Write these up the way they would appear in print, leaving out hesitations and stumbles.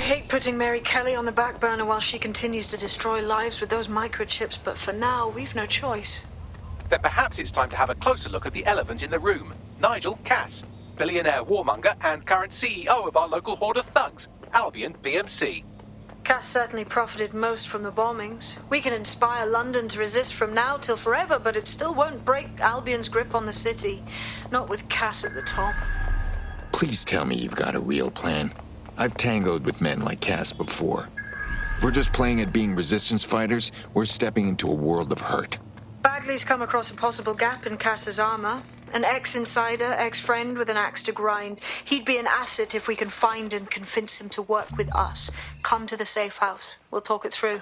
hate putting Mary Kelly on the back burner while she continues to destroy lives with those microchips, but for now, we've no choice. Then perhaps it's time to have a closer look at the elephant in the room. Nigel Cass, billionaire warmonger and current CEO of our local horde of thugs, Albion PMC. Cass certainly profited most from the bombings. We can inspire London to resist from now till forever, but it still won't break Albion's grip on the city. Not with Cass at the top. Please tell me you've got a real plan. I've tangoed with men like Cass before. If we're just playing at being resistance fighters, we're stepping into a world of hurt. Bagley's come across a possible gap in Cass's armor. An ex-insider, ex-friend with an axe to grind. He'd be an asset if we can find and convince him to work with us. Come to the safe house. We'll talk it through.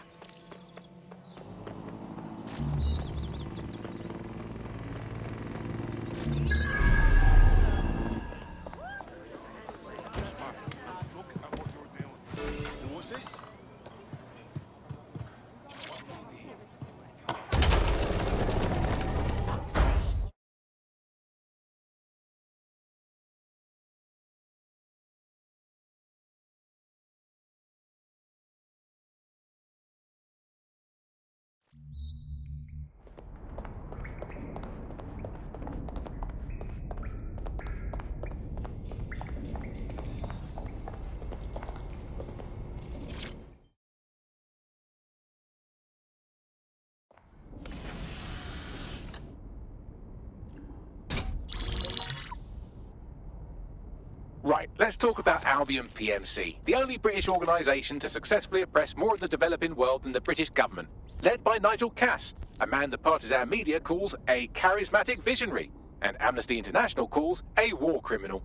Right, let's talk about Albion PMC, the only British organisation to successfully oppress more of the developing world than the British government. Led by Nigel Cass, a man the partisan media calls a charismatic visionary, and Amnesty International calls a war criminal.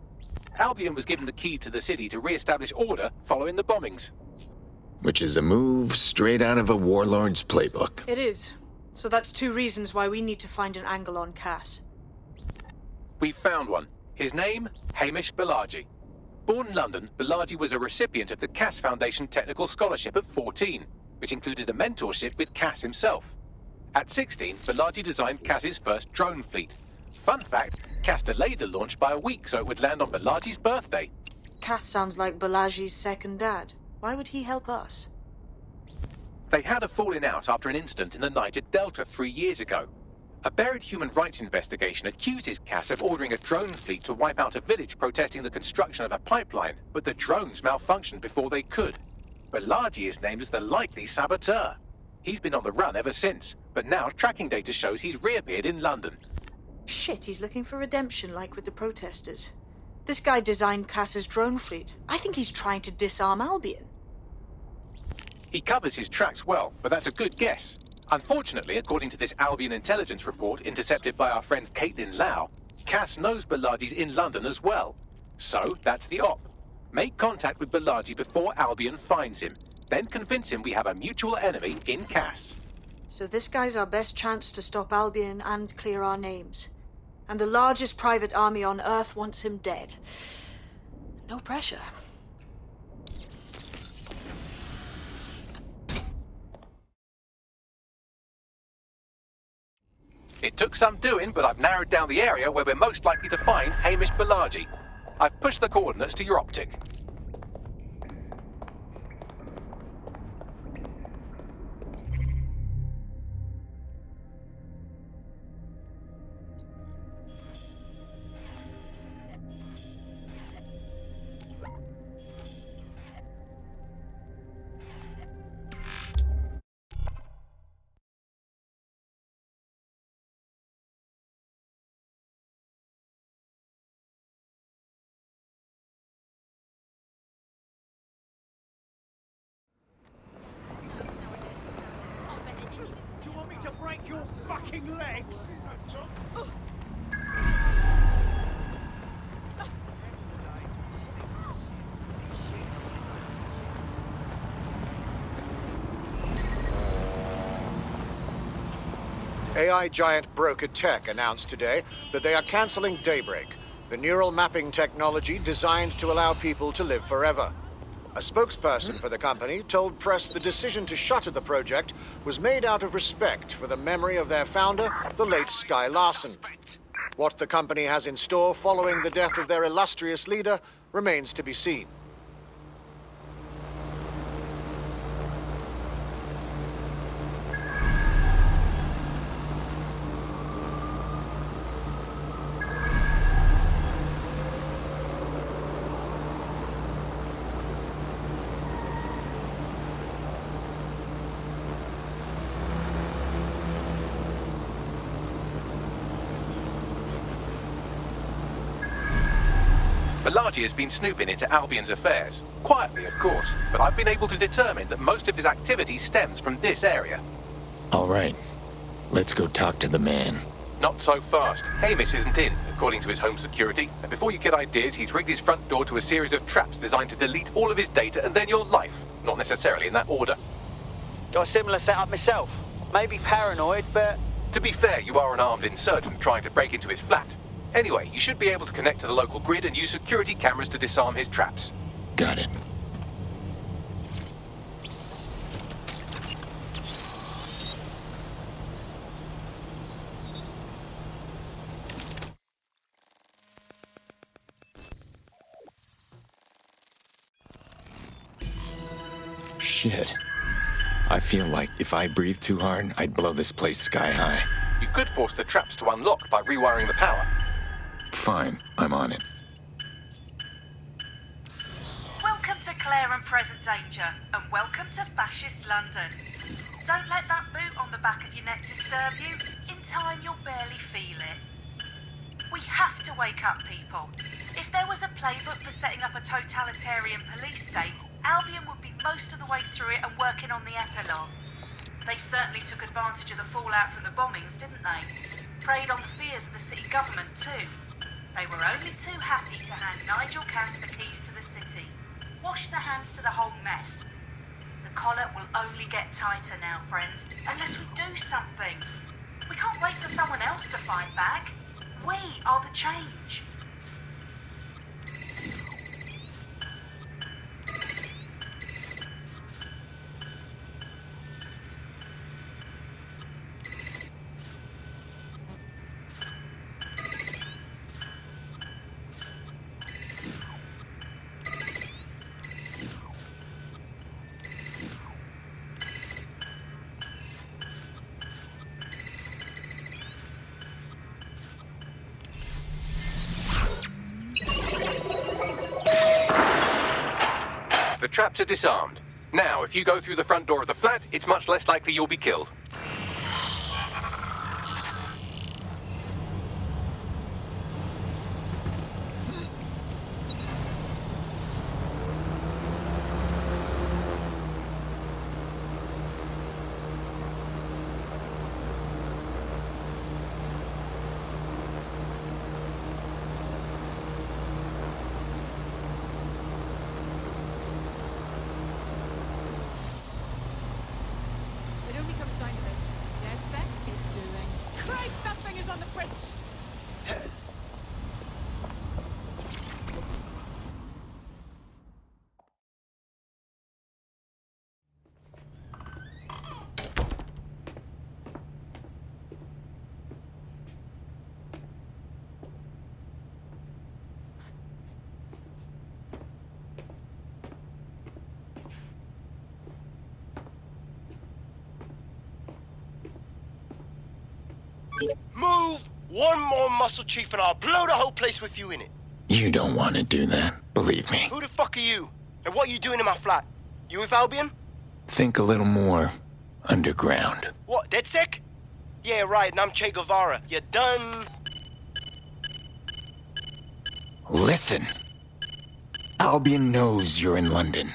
Albion was given the key to the city to re-establish order following the bombings. Which is a move straight out of a warlord's playbook. It is. So that's two reasons why we need to find an angle on Cass. We've found one. His name, Hamish Balaji. Born in London, Balaji was a recipient of the Cass Foundation Technical Scholarship at 14, which included a mentorship with Cass himself. At 16, Balaji designed Cass's first drone fleet. Fun fact, Cass delayed the launch by a week so it would land on Balaji's birthday. Cass sounds like Balaji's second dad. Why would he help us? They had a falling out after an incident in the Niger Delta 3 years ago. A buried human rights investigation accuses Cass of ordering a drone fleet to wipe out a village protesting the construction of a pipeline, but the drones malfunctioned before they could. Balaji is named as the likely saboteur. He's been on the run ever since, but now tracking data shows he's reappeared in London. Shit, he's looking for redemption like with the protesters. This guy designed Cass's drone fleet. I think he's trying to disarm Albion. He covers his tracks well, but that's a good guess. Unfortunately, according to this Albion intelligence report intercepted by our friend Caitlin Lau, Cass knows Balaji's in London as well. So, that's the op. Make contact with Balaji before Albion finds him. Then convince him we have a mutual enemy in Cass. So this guy's our best chance to stop Albion and clear our names. And the largest private army on Earth wants him dead. No pressure. It took some doing, but I've narrowed down the area where we're most likely to find Hamish Balaji. I've pushed the coordinates to your optic. Do you want me to break your fucking legs? AI giant Broker Tech announced today that they are canceling Daybreak, the neural mapping technology designed to allow people to live forever. A spokesperson for the company told press the decision to shutter the project was made out of respect for the memory of their founder, the late Sky Larson. What the company has in store following the death of their illustrious leader remains to be seen. Balaji has been snooping into Albion's affairs. Quietly, of course, but I've been able to determine that most of his activity stems from this area. All right. Let's go talk to the man. Not so fast. Hamish isn't in, according to his home security. And before you get ideas, he's rigged his front door to a series of traps designed to delete all of his data and then your life. Not necessarily in that order. Got a similar setup myself. Maybe paranoid, but... To be fair, you are an armed insurgent trying to break into his flat. Anyway, you should be able to connect to the local grid and use security cameras to disarm his traps. Got it. Shit. I feel like if I breathe too hard, I'd blow this place sky high. You could force the traps to unlock by rewiring the power. Fine, I'm on it. Welcome to Claire and Present Danger, and welcome to Fascist London. Don't let that boot on the back of your neck disturb you. In time, you'll barely feel it. We have to wake up, people. If there was a playbook for setting up a totalitarian police state, Albion would be most of the way through it and working on the epilogue. They certainly took advantage of the fallout from the bombings, didn't they? Preyed on the fears of the city government, too. They were only too happy to hand Nigel Cass the keys to the city. Wash their hands to the whole mess. The collar will only get tighter now, friends, unless we do something. We can't wait for someone else to fight back. We are the change. The traps are disarmed. Now, if you go through the front door of the flat, it's much less likely you'll be killed. It only comes down to this. DedSec is doing. Christ, that thing is on the fritz! Move one more muscle, Chief, and I'll blow the whole place with you in it. You don't want to do that, believe me. Who the fuck are you? And what are you doing in my flat? You with Albion? Think a little more underground. What, DedSec? Yeah, right, and I'm Che Guevara. You done? Listen. Albion knows you're in London.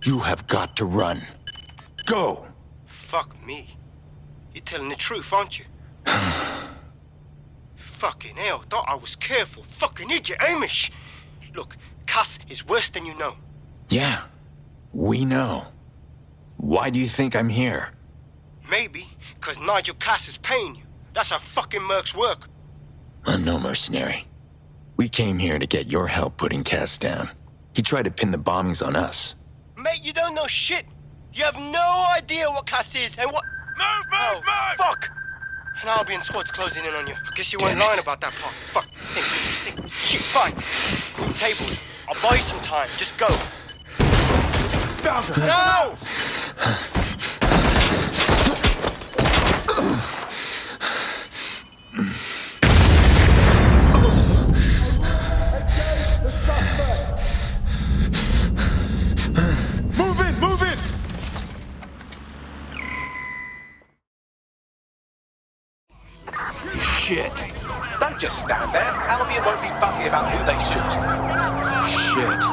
You have got to run. Go! Fuck me. You're telling the truth, aren't you? Fucking hell, thought I was careful. Fucking idiot, Hamish. Look, Cass is worse than you know. Yeah, we know. Why do you think I'm here? Maybe, because Nigel Cass is paying you. That's how fucking mercs work. I'm no mercenary. We came here to get your help putting Cass down. He tried to pin the bombings on us. Mate, you don't know shit. You have no idea what Cass is and what... Move! Fuck! An Albion squad's closing in on you. I guess you weren't lying about that part. Fuck. Think. Shit, fine. Move tables. I'll buy you some time. Just go. No! Move in! Shit. Don't just stand there. Albion won't be fussy about who they shoot. Shit.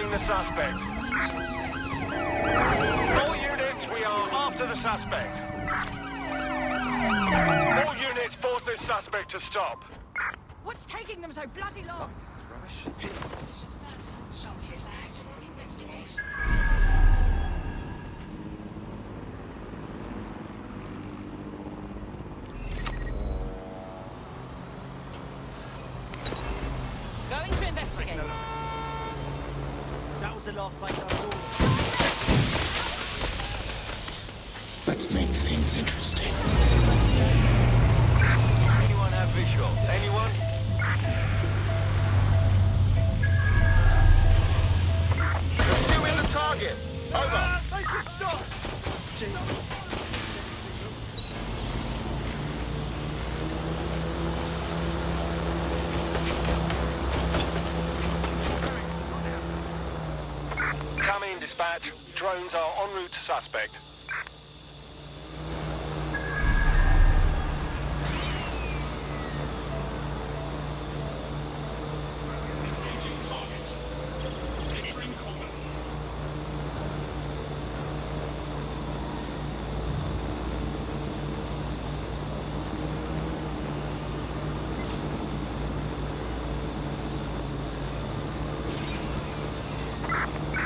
The suspect. All units, we are after the suspect. All units, force this suspect to stop. What's taking them so bloody long? Going to investigate. That was the last place I saw. Let's make things interesting. Anyone have visual? Anyone? Pursuing the target. Over. Make it stop! Come in, dispatch. Drones are en route to suspect.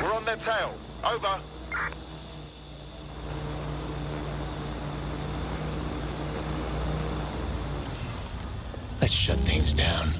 We're on their tail. Over. Let's shut things down.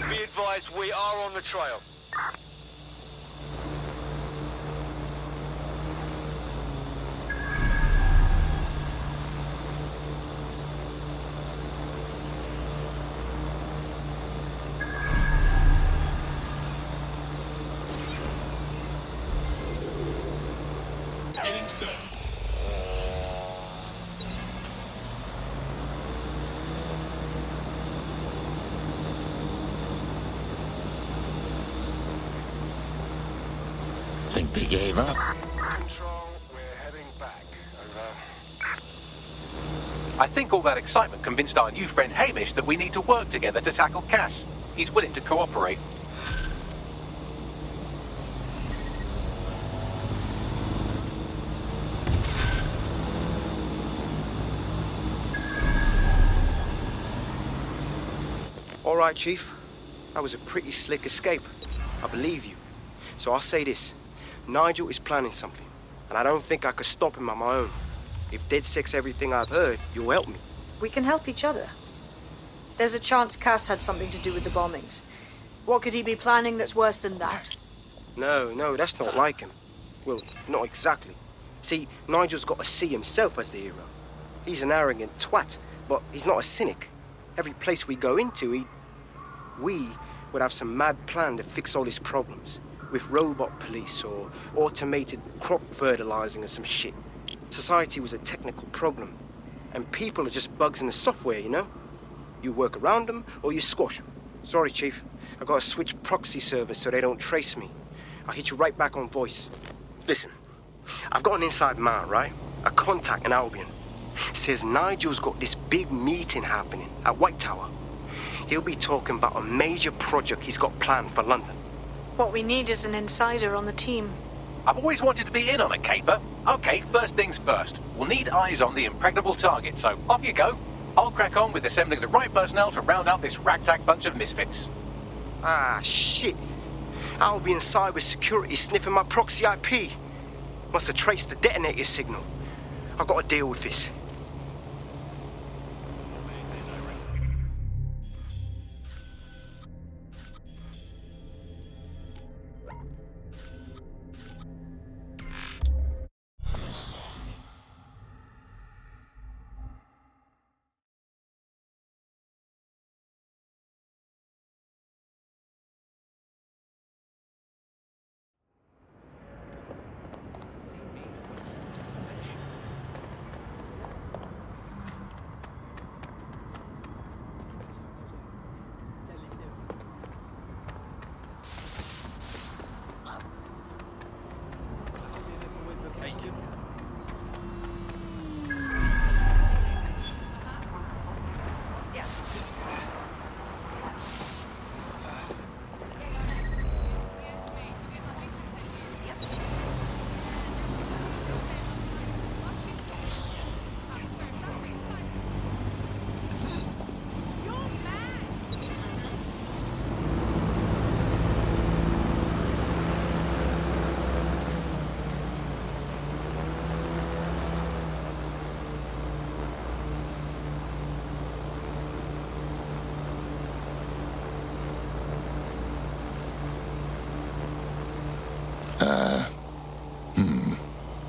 Be advised, we are on the trail. Getting set. Think they gave up? Control, we're heading back. Over. I think all that excitement convinced our new friend Hamish that we need to work together to tackle Cass. He's willing to cooperate. All right, Chief. That was a pretty slick escape. I believe you. So I'll say this. Nigel is planning something, and I don't think I could stop him on my own. If DedSec's everything I've heard, you'll help me. We can help each other. There's a chance Cass had something to do with the bombings. What could he be planning that's worse than that? No, that's not like him. Well, not exactly. See, Nigel's got to see himself as the hero. He's an arrogant twat, but he's not a cynic. Every place we go into, we would have some mad plan to fix all his problems. With robot police or automated crop fertilizing or some shit. Society was a technical problem. And people are just bugs in the software, you know? You work around them or you squash them. Sorry, Chief. I gotta switch proxy servers so they don't trace me. I'll hit you right back on voice. Listen, I've got an inside man, right? A contact in Albion. Says Nigel's got this big meeting happening at White Tower. He'll be talking about a major project he's got planned for London. What we need is an insider on the team. I've always wanted to be in on a caper. Okay, first things first. We'll need eyes on the impregnable target, so off you go. I'll crack on with assembling the right personnel to round out this ragtag bunch of misfits. Ah, shit. I'll be inside with security sniffing my proxy IP. Must have traced the detonator signal. I've got to deal with this.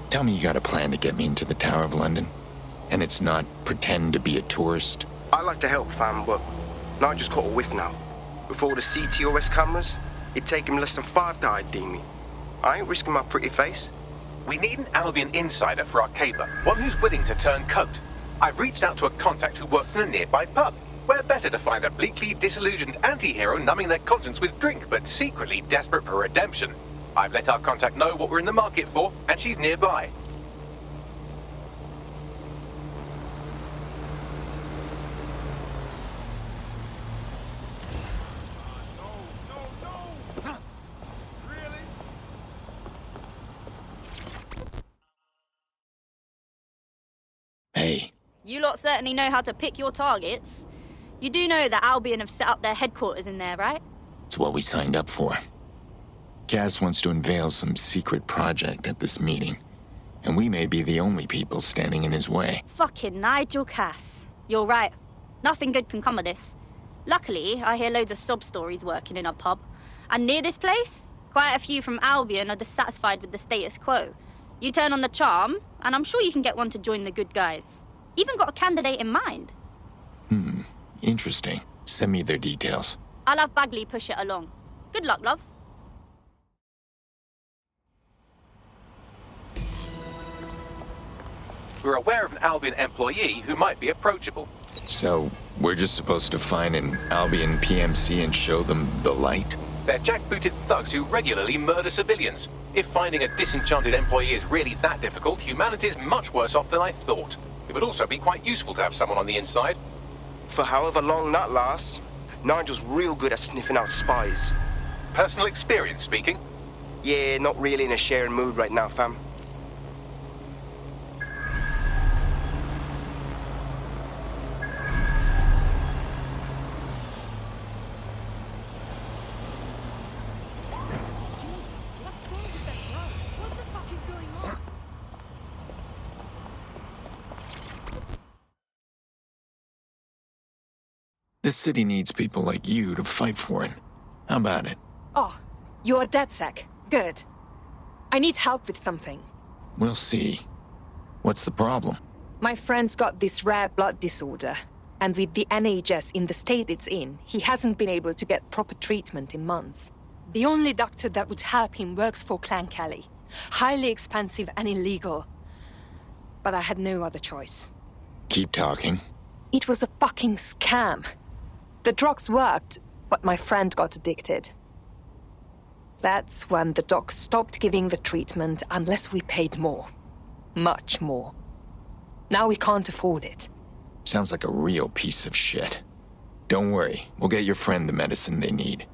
Tell me you got a plan to get me into the Tower of London? And it's not pretend to be a tourist? I like to help, fam, but now I just caught a whiff now. With all the CTOS cameras, it'd take him less than 5 to ID me. I ain't risking my pretty face. We need an Albion insider for our caper, one who's willing to turn coat. I've reached out to a contact who works in a nearby pub. Where better to find a bleakly disillusioned anti-hero numbing their conscience with drink, but secretly desperate for redemption. I've let our contact know what we're in the market for, and she's nearby. Hey. You lot certainly know how to pick your targets. You do know that Albion have set up their headquarters in there, right? It's what we signed up for. Cass wants to unveil some secret project at this meeting, and we may be the only people standing in his way. Fucking Nigel Cass. You're right. Nothing good can come of this. Luckily, I hear loads of sob stories working in a pub. And near this place, quite a few from Albion are dissatisfied with the status quo. You turn on the charm, and I'm sure you can get one to join the good guys. Even got a candidate in mind. Interesting. Send me their details. I'll have Bagley push it along. Good luck, love. We're aware of an Albion employee who might be approachable. So, we're just supposed to find an Albion PMC and show them the light? They're jackbooted thugs who regularly murder civilians. If finding a disenchanted employee is really that difficult, humanity's much worse off than I thought. It would also be quite useful to have someone on the inside. For however long that lasts, Nigel's real good at sniffing out spies. Personal experience speaking? Yeah, not really in a sharing mood right now, fam. This city needs people like you to fight for it. How about it? Oh, you're a DedSec. Good. I need help with something. We'll see. What's the problem? My friend's got this rare blood disorder, and with the NHS in the state it's in, he hasn't been able to get proper treatment in months. The only doctor that would help him works for Clan Kelly. Highly expensive and illegal. But I had no other choice. Keep talking. It was a fucking scam. The drugs worked, but my friend got addicted. That's when the doc stopped giving the treatment unless we paid more. Much more. Now we can't afford it. Sounds like a real piece of shit. Don't worry, we'll get your friend the medicine they need.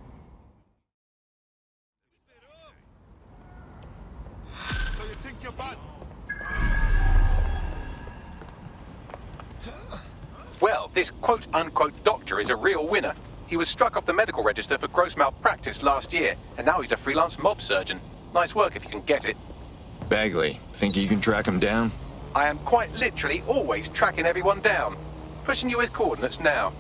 Well, this quote-unquote doctor is a real winner. He was struck off the medical register for gross malpractice last year, and now he's a freelance mob surgeon. Nice work if you can get it. Bagley, think you can track him down? I am quite literally always tracking everyone down. Pushing you his coordinates now.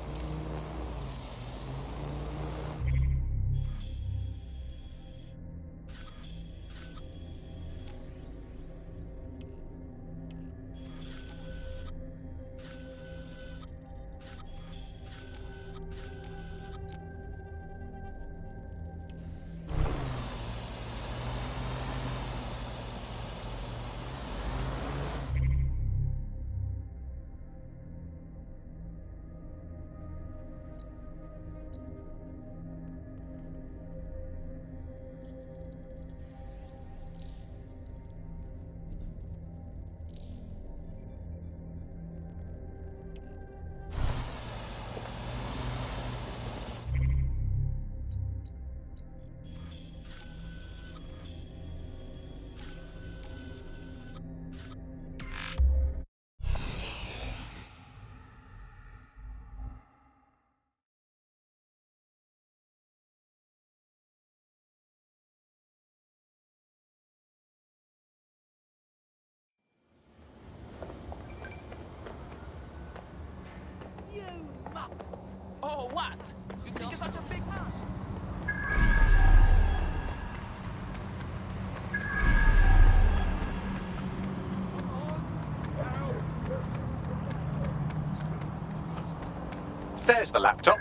Oh, what? You think you're such a big man? There's the laptop.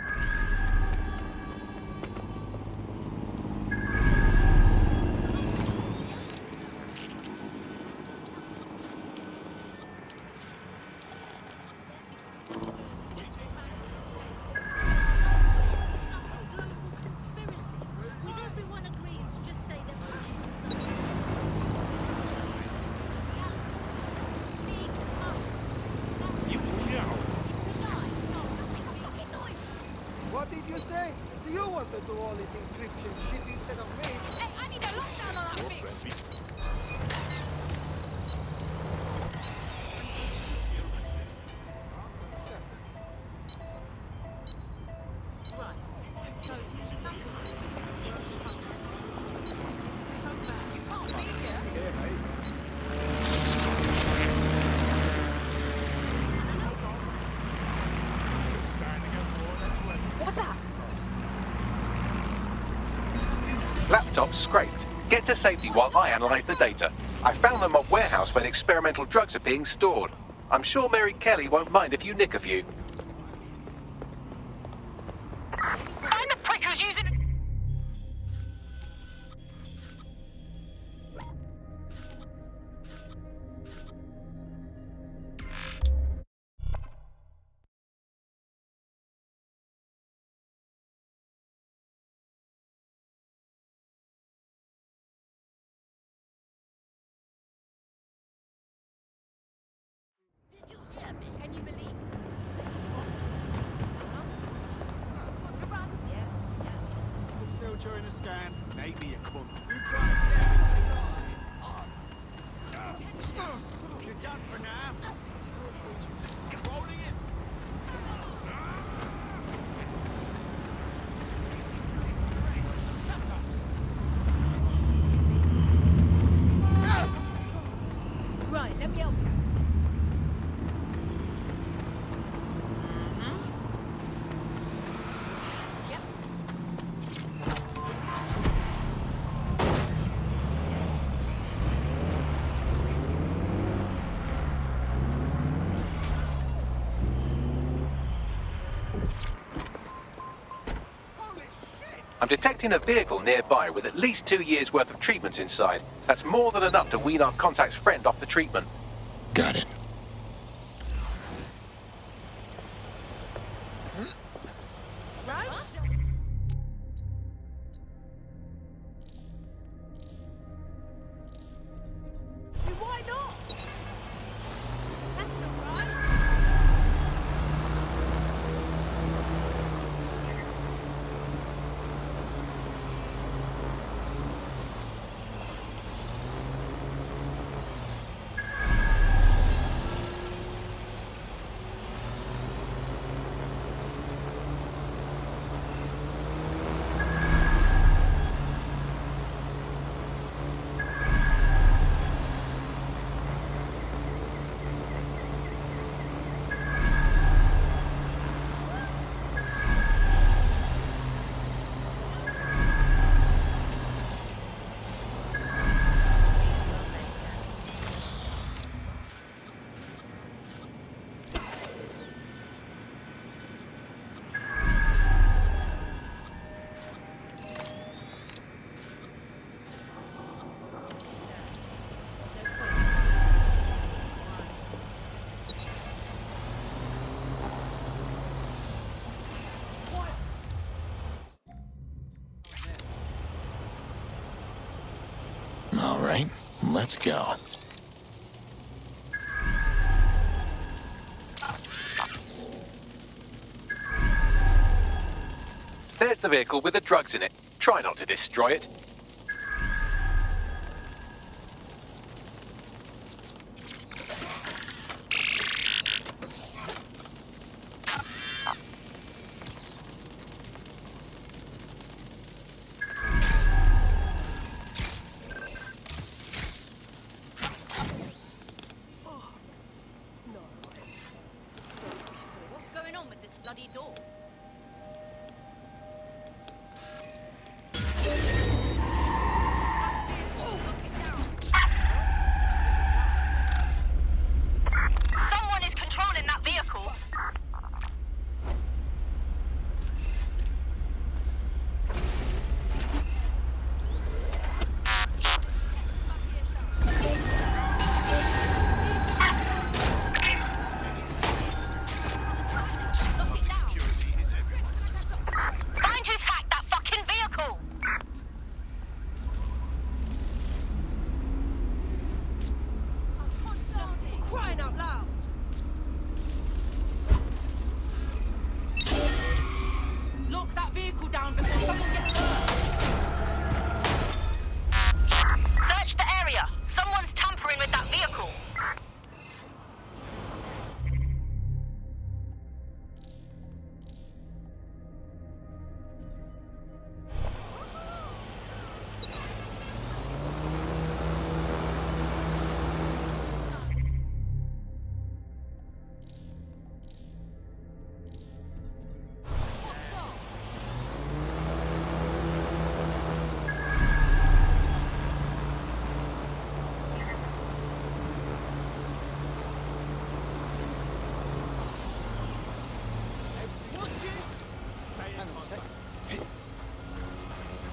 What did you say? Do you want to do all this encryption shit instead of me? Hey, I need a lockdown on that bitch! What's that? Laptop scraped. Get to safety while I analyze the data. I found the mob warehouse where the experimental drugs are being stored. I'm sure Mary Kelly won't mind if you nick a few. I'm the prick who's using it! Can you believe? What's around? Yeah. Still during a scan. Maybe you could. You try to scan me. You're done for now. Rolling in. Right, let me help you. I'm detecting a vehicle nearby with at least 2 years' worth of treatments inside. That's more than enough to wean our contact's friend off the treatment. Got it. Right? Why not? That's all right. right, let's go. There's the vehicle with the drugs in it. Try not to destroy it. What's going on with this bloody door? Someone is controlling that vehicle. Find who's hacked that fucking vehicle! Crying out loud! Lock that vehicle down before someone gets hurt. Search the area. Someone's tampering with that vehicle.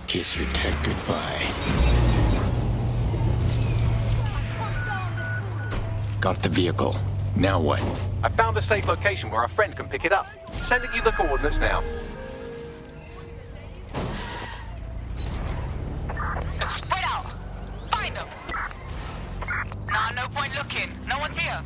Kiss your tech goodbye. Got the vehicle. Now what? I found a safe location where a friend can pick it up. Sending you the coordinates now. Spread out. Find them. Nah, no point looking. No one's here.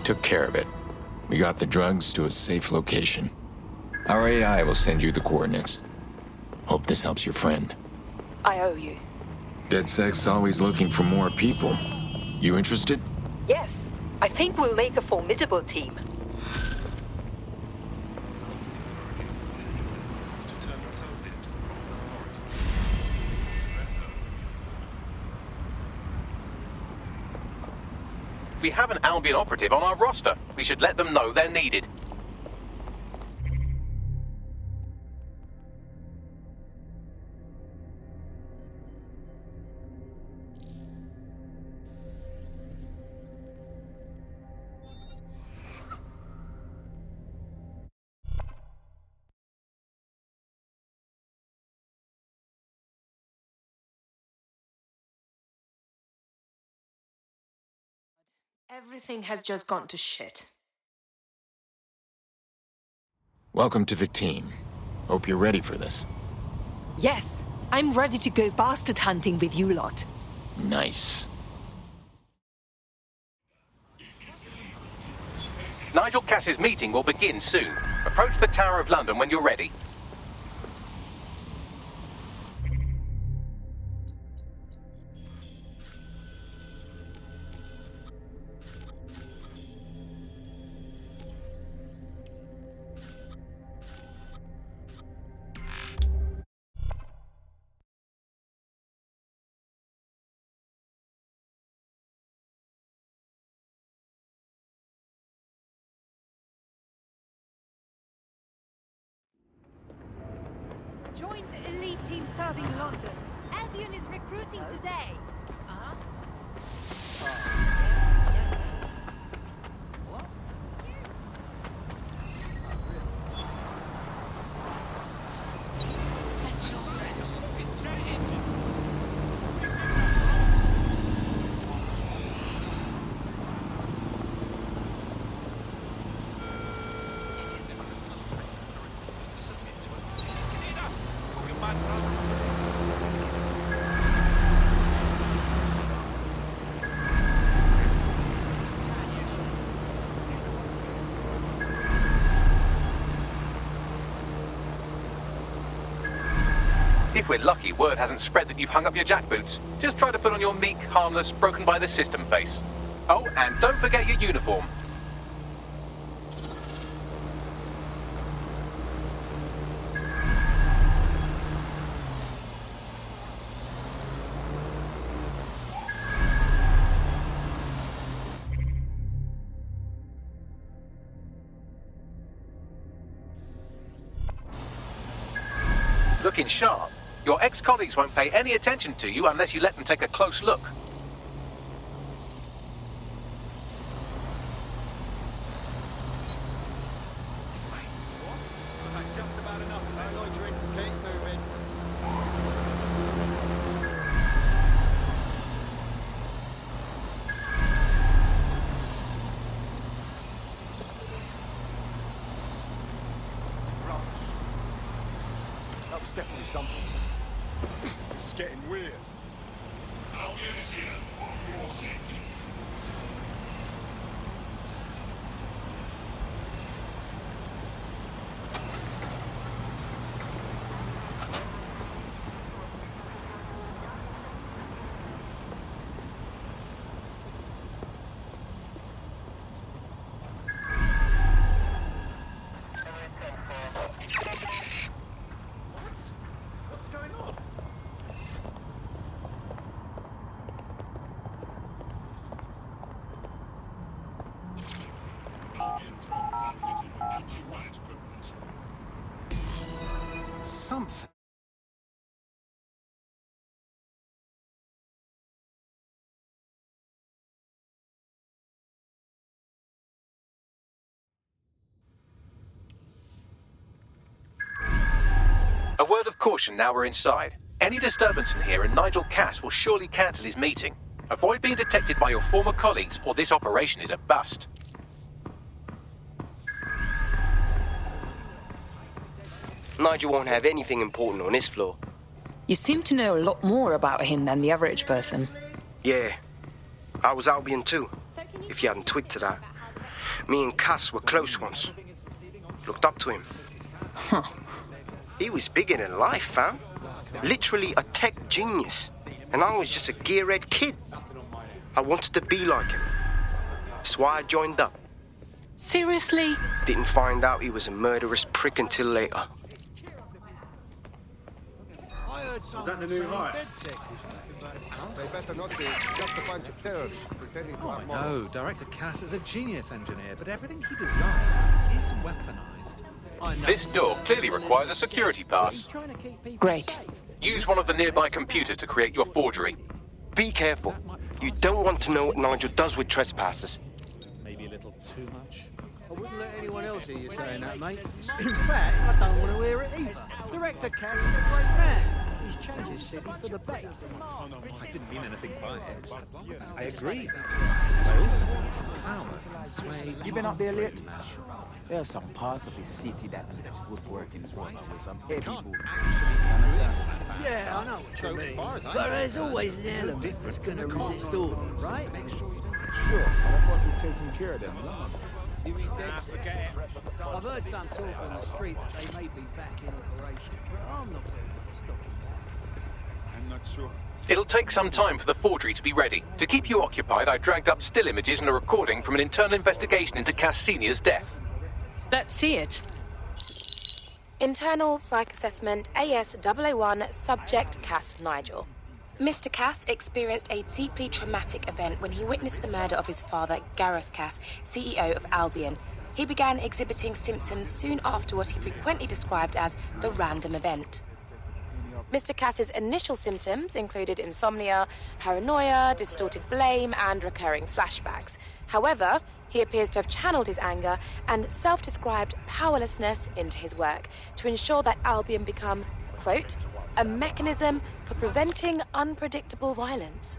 Took care of it. We got the drugs to a safe location. Our AI will send you the coordinates. Hope this helps your friend. I owe you. DedSec's always looking for more people. You interested? Yes. I think we'll make a formidable team. We have an Albion operative on our roster. We should let them know they're needed. Everything has just gone to shit. Welcome to the team. Hope you're ready for this. Yes, I'm ready to go bastard hunting with you lot. Nice. Nigel Cass's meeting will begin soon. Approach the Tower of London when you're ready. Join the elite team serving London. Albion is recruiting today. If we're lucky, word hasn't spread that you've hung up your jackboots. Just try to put on your meek, harmless, broken by the system face. Oh, and don't forget your uniform. Looking sharp. Your ex-colleagues won't pay any attention to you unless you let them take a close look. Just about enough. No loitering. Keep moving. That was definitely something. This is getting weird. Albion's here for your safety. What's going on? Something. A word of caution now we're inside. Any disturbance in here and Nigel Cass will surely cancel his meeting. Avoid being detected by your former colleagues or this operation is a bust. Nigel won't have anything important on this floor. You seem to know a lot more about him than the average person. Yeah, I was Albion too, if you hadn't twigged to that. Me and Cass were close once. Looked up to him. Huh. He was bigger than life, fam. Literally a tech genius. And I was just a gearhead kid. I wanted to be like him. That's why I joined up. Seriously? Didn't find out he was a murderous prick until later. Was that the new hire? They better not be just a bunch of terrorists pretending to have morals. No, Director Cass is a genius engineer, but everything he designs is weaponized. This door clearly requires a security pass. Great. Use one of the nearby computers to create your forgery. Be careful. You don't want to know what Nigel does with trespassers. Maybe a little too much. I wouldn't let anyone else hear you saying that, mate. In fact, I don't want to hear it either. Director Cass is a great man. He's changes city for the better. Oh, no, I didn't mean anything by it. I agree. You been up there lately? There's some parts of the city that need a good working water with some heavy boots. Yeah, I know what you mean. But there's always an element that's going to resist order, right? Sure, but I thought you'd taken care of them. You mean dead? Forget it. I've heard some talk on the street that they may be back in operation, but I'm not willing to stop them. I'm not sure. It'll take some time for the forgery to be ready. To keep you occupied, I dragged up still images and a recording from an internal investigation into Cass Sr.'s death. Let's see it. Internal Psych Assessment AS001 Subject Cass Nigel. Mr. Cass experienced a deeply traumatic event when he witnessed the murder of his father, Gareth Cass, CEO of Albion. He began exhibiting symptoms soon after what he frequently described as the random event. Mr. Cass's initial symptoms included insomnia, paranoia, distorted blame, and recurring flashbacks. However, he appears to have channeled his anger and self-described powerlessness into his work to ensure that Albion become, quote, a mechanism for preventing unpredictable violence.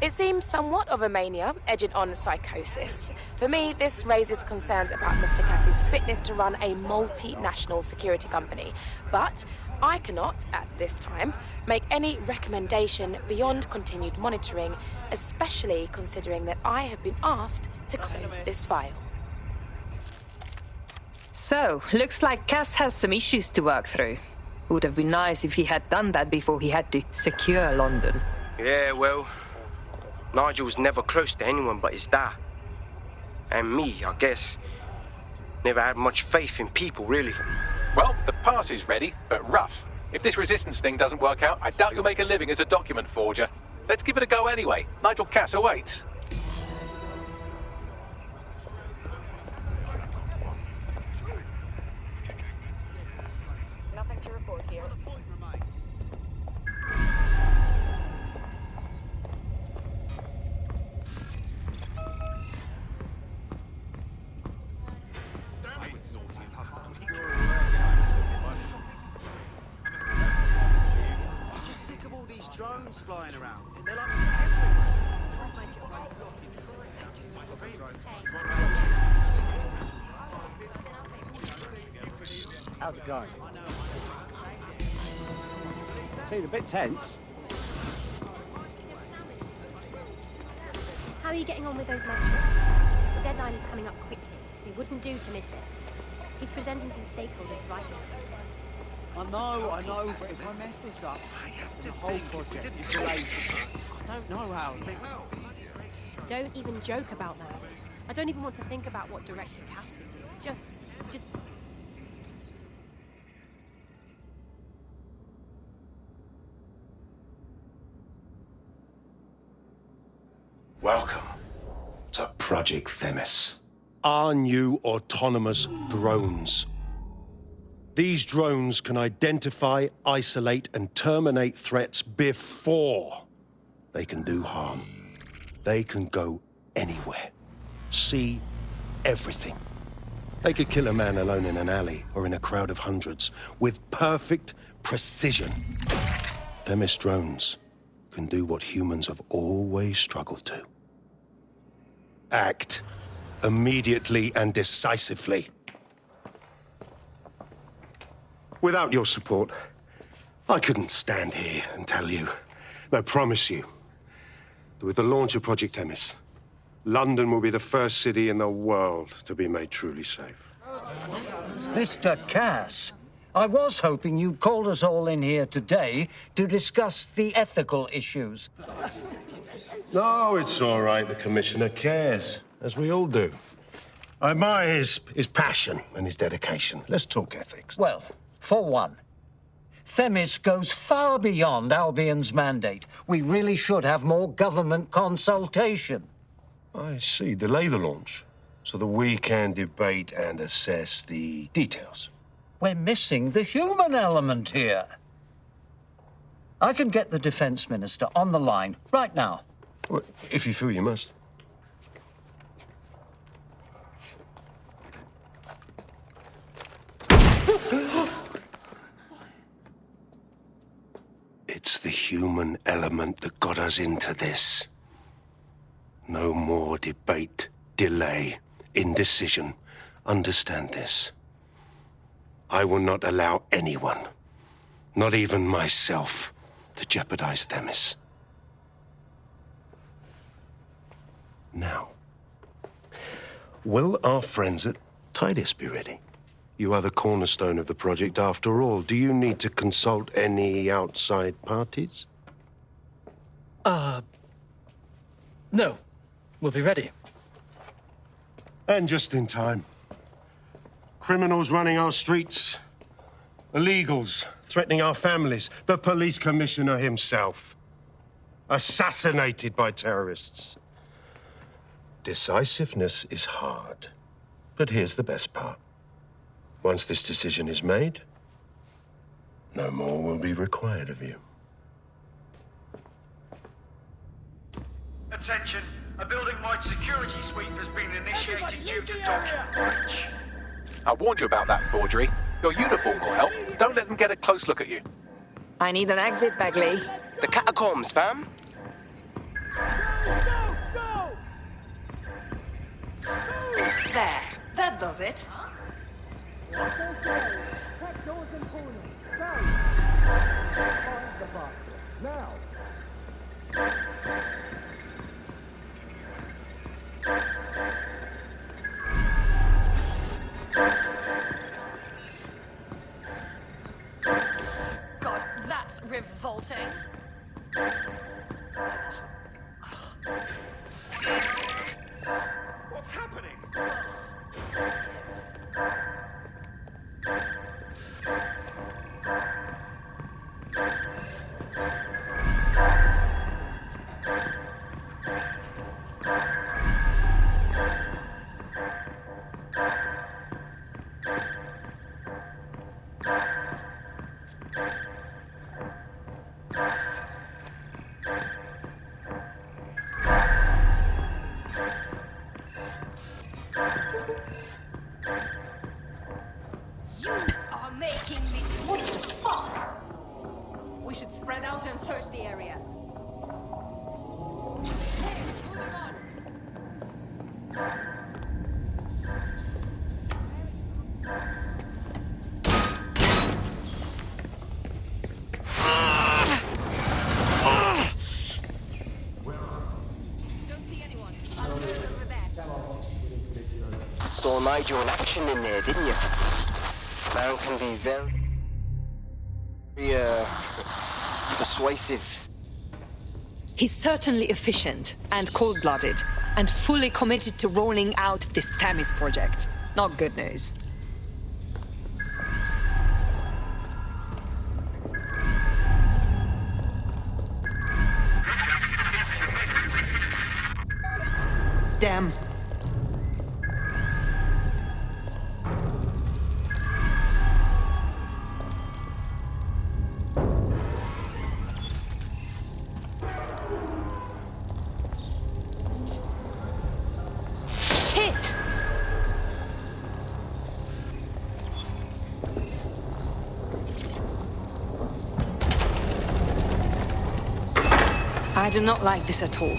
It seems somewhat of a mania, edging on psychosis. For me, this raises concerns about Mr. Cass's fitness to run a multinational security company. But I cannot, at this time, make any recommendation beyond continued monitoring, especially considering that I have been asked to close this file. So, looks like Cass has some issues to work through. Would have been nice if he had done that before he had to secure London. Yeah, well, Nigel's never close to anyone but his dad. And me, I guess. Never had much faith in people, really. Well, the pass is ready, but rough. If this resistance thing doesn't work out, I doubt you'll make a living as a document forger. Let's give it a go anyway. Nigel Cass awaits. Nothing to report here. Drones flying around. They're like How's it going? Seemed a bit tense. How are you getting on with those metrics? The deadline is coming up quickly. It wouldn't do to miss it. He's presenting to the stakeholders right now. I know, but if I mess this up, the whole project is delayed. I don't know how. Don't even joke about that. I don't even want to think about what Director Cass would do. Just... Welcome to Project Themis. Our new autonomous drones. These drones can identify, isolate, and terminate threats before they can do harm. They can go anywhere, see everything. They could kill a man alone in an alley or in a crowd of hundreds with perfect precision. Themis drones can do what humans have always struggled to. Act immediately and decisively. Without your support, I couldn't stand here and tell you, but I promise you, that with the launch of Project Themis, London will be the first city in the world to be made truly safe. Mr. Cass, I was hoping you called us all in here today to discuss the ethical issues. No, it's all right. The Commissioner cares, as we all do. I admire his passion and his dedication. Let's talk ethics. Well, for one, Themis goes far beyond Albion's mandate. We really should have more government consultation. I see. Delay the launch so that we can debate and assess the details. We're missing the human element here. I can get the Defense Minister on the line right now. Well, if you feel you must. human element that got us into this. No more debate, delay, indecision. Understand this. I will not allow anyone, not even myself, to jeopardize Themis. Now, will our friends at Titus be ready? You are the cornerstone of the project after all. Do you need to consult any outside parties? No. We'll be ready. And just in time. Criminals running our streets. Illegals threatening our families. The police commissioner himself. Assassinated by terrorists. Decisiveness is hard. But here's the best part. Once this decision is made, no more will be required of you. Attention, a building-wide security sweep has been initiated due to document breach. I warned you about that, forgery. Your uniform will help. Don't let them get a close look at you. I need an exit, Bagley. The catacombs, fam. There. That does it. Now! God, that's revolting. What's happening? You are making me... What the fuck? We should spread out and search the area. Hey, moving on. Don't see anyone. I'll move over there. Saw Nigel in action in there, didn't you? Man can be very, persuasive. He's certainly efficient and cold-blooded, and fully committed to rolling out this Themis project. Not good news. Damn. Shit! I do not like this at all.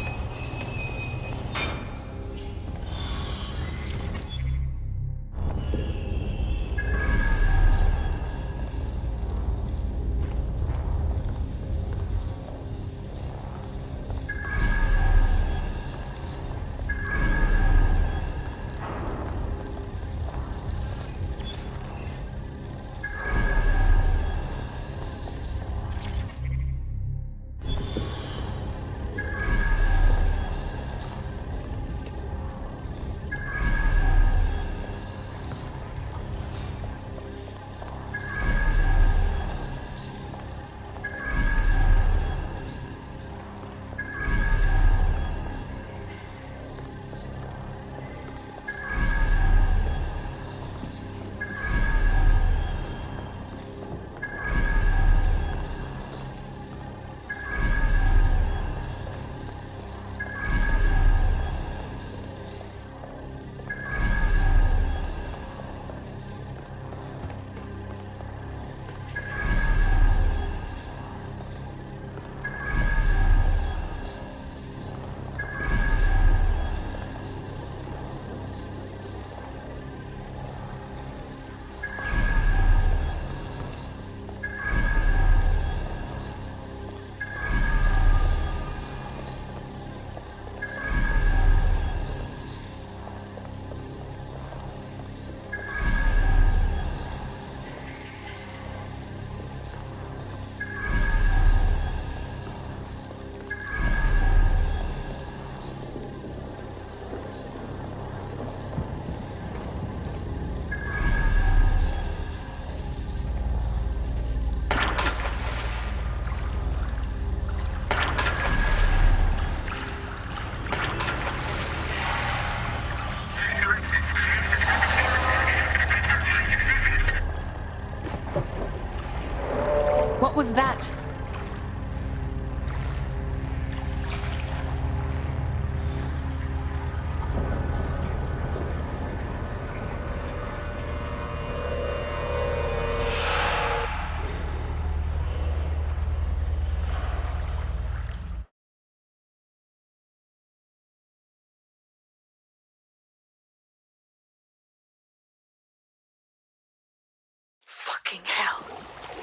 Fucking hell.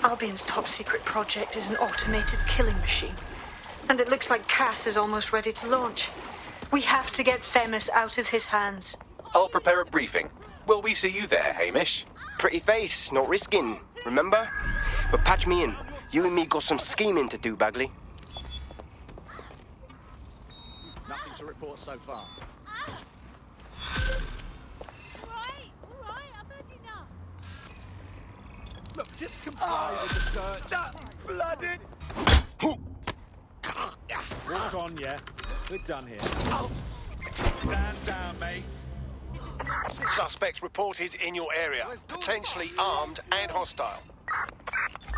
Albion's top secret project is an automated killing machine. And it looks like Cass is almost ready to launch. We have to get Themis out of his hands. I'll prepare a briefing. Will we see you there, Hamish? Pretty face, not risking, remember? But patch me in. You and me got some scheming to do, Bagley. Nothing to report so far. Look, just comply with the search. Blooded! Walk on, yeah. We're done here. Stand down, mate. Suspects reported in your area, potentially armed and hostile.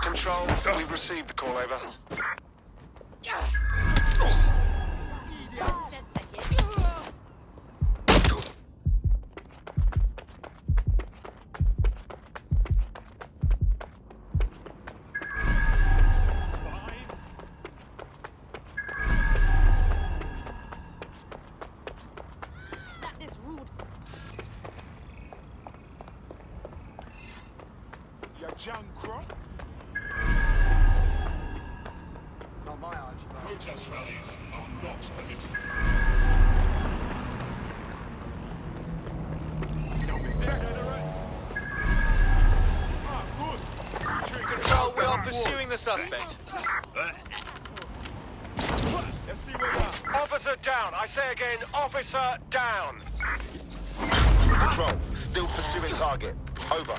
Control, we've received the call over. Protest rallies are not permitted. Control, we are pursuing the suspect. Officer down. I say again, officer down. Control, still pursuing target. Over.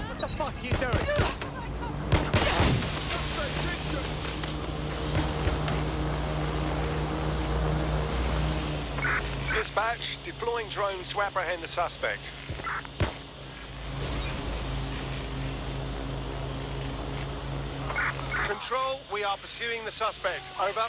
What the fuck are you doing? Dispatch, deploying drones to apprehend the suspect. Control, we are pursuing the suspect. Over.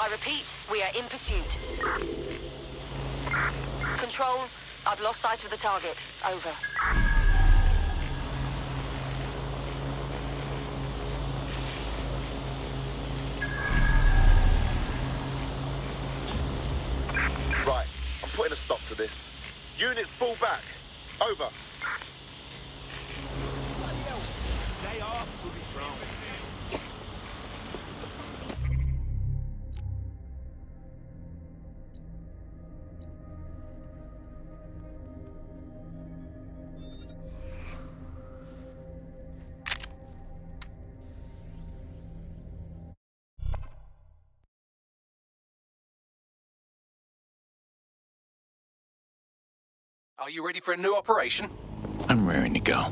I repeat, we are in pursuit. Control, I've lost sight of the target. Over. Right, I'm putting a stop to this. Units fall back. Over. They are fully drowned. Are you ready for a new operation? I'm raring to go.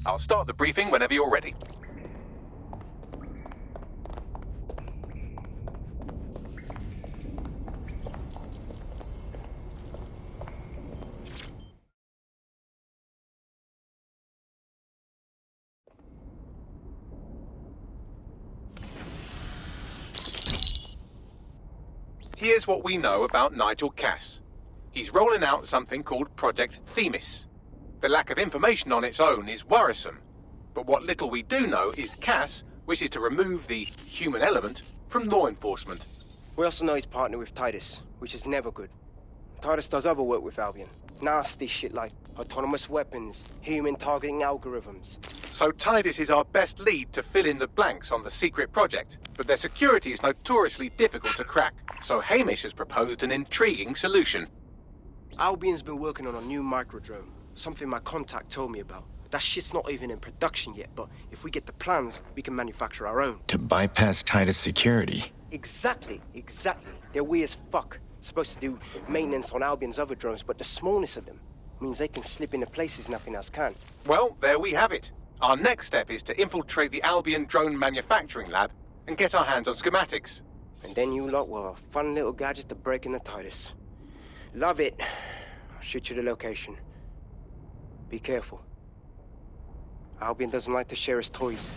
I'll start the briefing whenever you're ready. Here's what we know about Nigel Cass. He's rolling out something called Project Themis. The lack of information on its own is worrisome, but what little we do know is Cass wishes to remove the human element from law enforcement. We also know he's partnered with Titus, which is never good. Titus does other work with Albion. Nasty shit like autonomous weapons, human targeting algorithms. So Titus is our best lead to fill in the blanks on the secret project, but their security is notoriously difficult to crack. So Hamish has proposed an intriguing solution. Albion's been working on a new microdrone, something my contact told me about. That shit's not even in production yet, but if we get the plans, we can manufacture our own. To bypass Titus security. Exactly. They're weird as fuck. Supposed to do maintenance on Albion's other drones, but the smallness of them means they can slip into places nothing else can. Well, there we have it. Our next step is to infiltrate the Albion drone manufacturing lab and get our hands on schematics. And then you lot will have a fun little gadget to break in the Titus. Love it. I'll shoot you the location. Be careful. Albion doesn't like to share his toys.